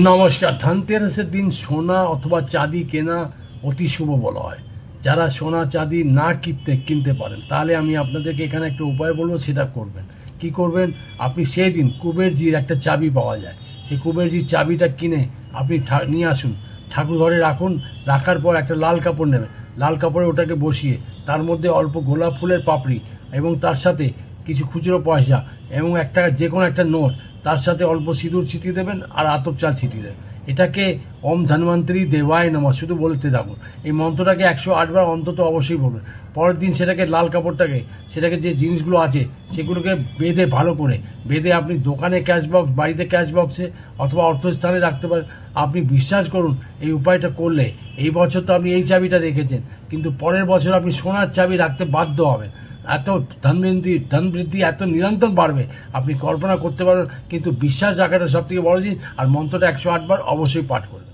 নমস্কার। ধনতেরাসের দিন সোনা অথবা চাঁদি কেনা অতি শুভ বলা হয়। যারা সোনা চাঁদি না কিনতে পারেন, তাহলে আমি আপনাদেরকে এখানে একটা উপায় বলবো, সেটা করবেন। কি করবেন? আপনি সেই দিন কুবেরজির একটা চাবি পাওয়া যায়, সেই কুবেরজির চাবিটা কিনে আপনি নিয়ে আসুন, ঠাকুর ঘরে রাখুন। রাখার পর একটা লাল কাপড় নেবেন, লাল কাপড়ে ওটাকে বসিয়ে তার মধ্যে অল্প গোলাপ ফুলের পাপড়ি এবং তার সাথে কিছু খুচরো পয়সা এবং একটা যে কোনো একটা নোট, তার সাথে অল্প সিঁদুর ছিটিয়ে দেবেন আর আতপ চাল ছিটিয়ে দেবেন। এটাকে ওম ধন্বন্তরী দেবায় নমঃ শুধু বলতে থাকুন। এই মন্ত্রটাকে 108 বার অন্তত অবশ্যই বলবেন। পরের দিন সেটাকে লাল কাপড়টাকে, সেটাকে যে জিনিসগুলো আছে সেগুলোকে বেঁধে ভালো করে বেঁধে আপনি দোকানে ক্যাশ বক্স, বাড়িতে ক্যাশ বক্সে অথবা অর্থস্থানে রাখতে পারেন। আপনি বিশ্বাস করুন, এই উপায়টা করলে এই বছর তো আপনি এই চাবিটা রেখেছেন, কিন্তু পরের বছর আপনি সোনার চাবি রাখতে বাধ্য হবেন। এত ধন বৃদ্ধি এত নিরন্তর বাড়বে, আপনি কল্পনা করতে পারবেন। কিন্তু বিশ্বাস রাখাটা সব থেকে বড় জিনিস। আর মন্ত্রটা 108 বার অবশ্যই পাঠ করবেন।